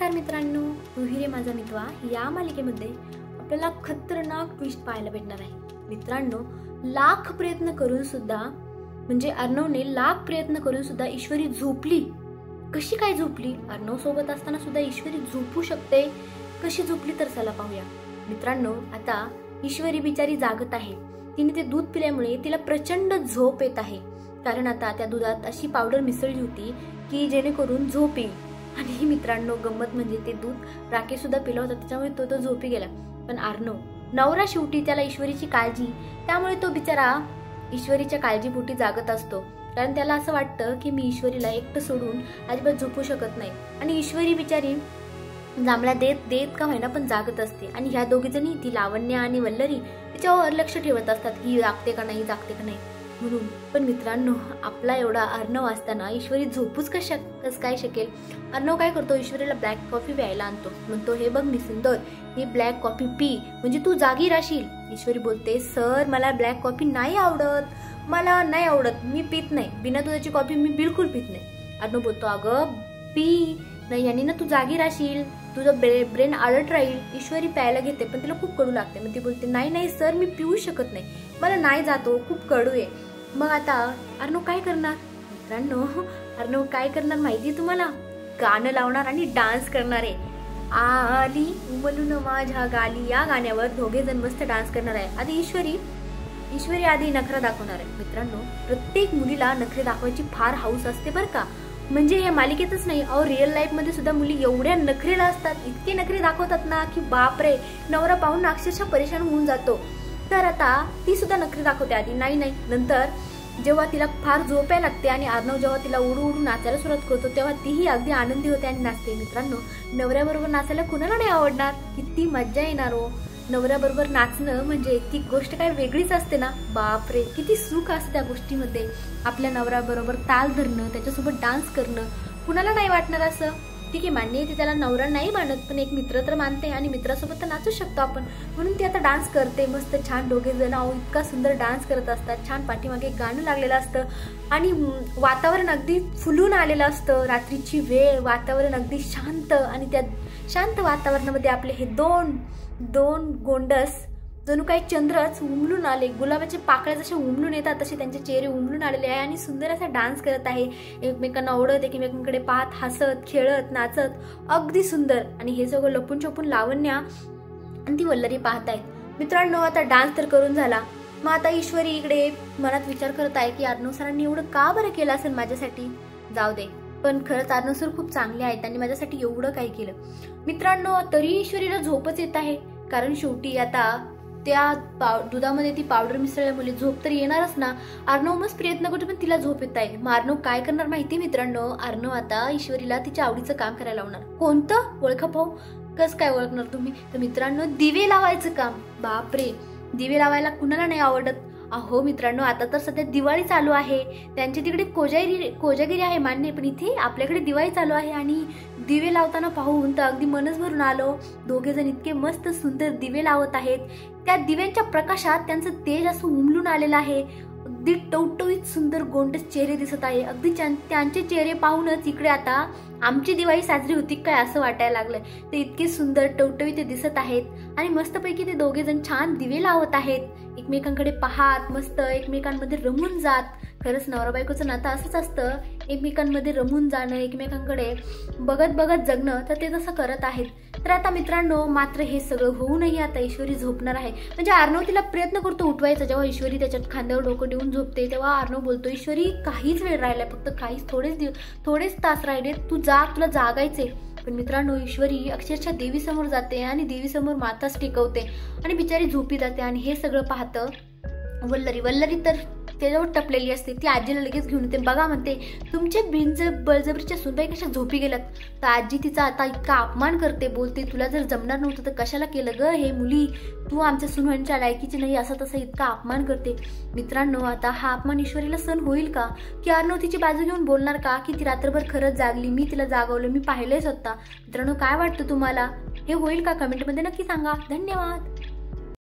नमस्कार मित्रांनो, तू ही रे माझा मित्वा या मालिकेमध्ये आपल्याला खतरनाक ट्विस्ट पाहायला भेटणार आहे। मित्रांनो, लाख प्रयत्न करून सुद्धा म्हणजे अर्णवने लाख प्रयत्न करून सुद्धा ईश्वरी झोपली। कशी काय झोपली? अर्णव सोबत असताना सुद्धा ईश्वरी झोपू शकते, कशी झोपली तर चला पाहूया। मित्रांनो, आता ईश्वरी बिचारी जागत आहे। तिने ते दूध पिल्यामुळे तिला प्रचंड झोप येत आहे, कारण आता त्या दुधात अशी पावडर मिसळली होती की जेणेकरून झोप येईल। आणि मित्रांनो, गंमत म्हणजे ते दूध राकेश सुद्धा पिला होता, त्याच्यामुळे तो झोपी गेला। पण अर्णव नवरा शेवटी त्याला ईश्वरीची काळजी, त्यामुळे तो बिचारा ईश्वरीच्या काळजीपोटी जागत असतो, कारण त्याला असं वाटतं की मी ईश्वरीला एकटं सोडून अजिबात झोपू शकत नाही। आणि ईश्वरी बिचारी जांभळ्या देत देत का होईना पण जागत असते। आणि ह्या दोघी जणी, ती लावण्य आणि वल्लरी, तिच्यावर लक्ष ठेवत असतात की जागते का नाही म्हणून। पण मित्रांनो, आपला एवढा अर्णव असताना ईश्वरी झोपूच कस काय शकेल? अर्णव काय करतो, ईश्वरीला ब्लॅक कॉफी प्यायला आणतो। म्हणतो, हे बघ मी सुंदर, ही ब्लॅक कॉफी पी म्हणजे तू जागी राहशील। ईश्वरी बोलते, सर मला ब्लॅक कॉफी नाही आवडत, मला नाही आवडत, मी पित नाही, बिना दुधाची कॉफी मी बिलकुल पित नाही। अर्णव बोलतो, अगं पी नाही, याने ना तू जागी राहशील, तुझं ब्रेन अलर्ट राहील। ईश्वरी प्यायला घेते पण तिला खूप कडू लागते। मग ती बोलते, नाही नाही सर, मी पिऊ शकत नाही, मला नाही जातो, खूप कडू आहे। मग आता अर्णव काय करणार? मित्रांनो, अर्णव काय करणार माहिती तुम्हाला? गाणं लावणार आणि डान्स करणार आहे। आली उमलून माझ्या गाली या गाण्यावर दोघे जण मस्त डान्स करणार आहे। आधी ईश्वरी आधी नखरा दाखवणार आहे। मित्रांनो, प्रत्येक मुलीला नखरे दाखवायची फार हौस असते बरं का। म्हणजे हे मालिकेतच नाही, और रिअल लाईफ मध्ये सुद्धा मुली एवढ्या नखरेला असतात, इतके नखरे दाखवतात ना की बापरे, नवरा पाहून अक्षरशः परेशान होऊन जातो। तर आता ती सुद्धा नखरे दाखवते आधी, नाही नाही, नंतर जेव्हा तिला फार झोप यायला लागते आणि अर्णव जेव्हा तिला उडू उडू नाचायला सुरुवात करतो, तेव्हा तीही अगदी आनंदी होते आणि नाचते। मित्रांनो, नवऱ्याबरोबर नाचायला कुणाला नाही आवडणार? किती मज्जा येणार हो नवऱ्याबरोबर नाचणं, म्हणजे ती गोष्ट काय वेगळीच असते ना। बापरे, किती सुख असते त्या गोष्टीमध्ये, आपल्या नवऱ्याबरोबर ताल धरणं, त्याच्यासोबत डान्स करणं। कुणाला नाही वाटणार असं? ठीक आहे, मान्य आहे, ती त्याला नवरा नाही मानत, पण एक मित्र तर मानते आणि मित्रासोबत तर नाचू शकतो आपण, म्हणून ती आता डान्स करते मस्त छान। दोघे जण इतका सुंदर डान्स करत असतात, छान पाठीमागे गाणं लागलेलं असतं आणि वातावरण अगदी फुलून आलेलं असतं। रात्रीची वेळ, वातावरण अगदी शांत, आणि त्या शांत वातावरणामध्ये आपले हे दोन गोंडस जणू काही चंद्रच उमलून आले, गुलाबाचे पाकळ्या जसे उमलून येतात तसे त्यांचे चेहरे उमलून आलेले आहे आणि सुंदर असा डान्स करत आहे, एकमेकांना ओढत, एकमेकांकडे पाहत, हसत, खेळत, नाचत, अगदी सुंदर। आणि हे सगळं लपून छपून लावण्या आणि ती वल्लरी पाहत आहेत। मित्रांनो, आता डान्स तर करून झाला, मग आता ईश्वरी इकडे मनात विचार करत आहे की अर्णव सरांनी एवढं का बरं केलं असेल माझ्यासाठी? जाऊ दे, पण खरंच अर्णव सर खूप चांगले आहेत, त्यांनी माझ्यासाठी एवढं काही केलं। मित्रांनो, तरी ईश्वरीला झोपच येत आहे, कारण शेवटी आता त्या दुधामध्ये ती पावडर मिसळल्यामुळे झोप तर येणारच ना। अर्णव मस्त प्रयत्न करतो पण तिला झोप येत आहे। मग अर्णव काय करणार माहिती मित्रांनो? अर्णव आता ईश्वरीला तिच्या आवडीचं काम करायला लावणार। कोणतं? ओळखा पाहू, कसं काय ओळखणार तुम्ही? तर मित्रांनो, दिवे लावायचं काम। बापरे, दिवे लावायला कुणाला नाही आवडत? अहो मित्रांनो, आता तर सध्या दिवाळी चालू आहे, त्यांच्या तिकडे कोजागिरी आहे मान्य, पण इथे आपल्याकडे दिवाळी चालू आहे आणि दिवे लावताना पाहून तर अगदी मनच भरून आलो। दोघे जण इतके मस्त सुंदर दिवे लावत आहेत, त्या दिव्यांच्या प्रकाशात त्यांचं तेज असं उमलून आलेलं आहे, अगदी टवटवीत सुंदर गोंडस चेहरे दिसत आहे। अगदी त्यांचे चेहरे पाहूनच इकडे आता आमची दिवाळी साजरी होती काय असं वाटायला लागलंय। ते इतके सुंदर टवटवीत ते दिसत आहेत आणि मस्तपैकी ते दोघे जण छान दिवे लावत आहेत, एकमेकांकडे पाहत, मस्त एकमेकांमध्ये रमून जात। खरंच नवरा बायकोचं नातं असंच असतं, एकमेकांमध्ये रमून जाणं, एकमेकांकडे बघत बघत जगणं, तर ते तसं करत आहेत। तर आता मित्रांनो, मात्र हे सगळं होऊनही आता ईश्वरी झोपणार आहे। म्हणजे अर्णव तिला प्रयत्न करतो उठवायचा, जेव्हा ईश्वरी त्याच्या खांद्यावर डोकं ठेवून झोपते तेव्हा अर्णव बोलतो, ईश्वरी काहीच वेळ राहिलाय, फक्त थोडेच तास राहिले, तू जा, तुला जागायचे। पण मित्रांनो, ईश्वरी अक्षरशः देवीसमोर जाते आणि देवीसमोर माताच टेकवते आणि बिचारी झोपी जाते। आणि हे सगळं पाहतं वल्लरी तर त्याच्यावर टपलेली असते, ती आजीला लगेच घेऊन येते। बघा म्हणते, तुमचे बळजबरीच्या सुनबाई कशा झोपी गेल्यात? तर आजी तिचा आता इतका अपमान करते, बोलते, तुला जर जमणार नव्हतं तर कशाला केलं ग हे मुली, तू आमच्या सुनबाईंच्या लायकीची नाही, असं तसं इतका अपमान करते। मित्रांनो, आता हा अपमान ईश्वरीला सहन होईल का? की अर्णव तिची बाजू घेऊन बोलणार का की ती रात्रभर खरंच जागली, मी तिला जागवलं, मी पाहिलंय स्वतः? मित्रांनो, काय वाटतं तुम्हाला? हे होईल का? कमेंटमध्ये नक्की सांगा। धन्यवाद।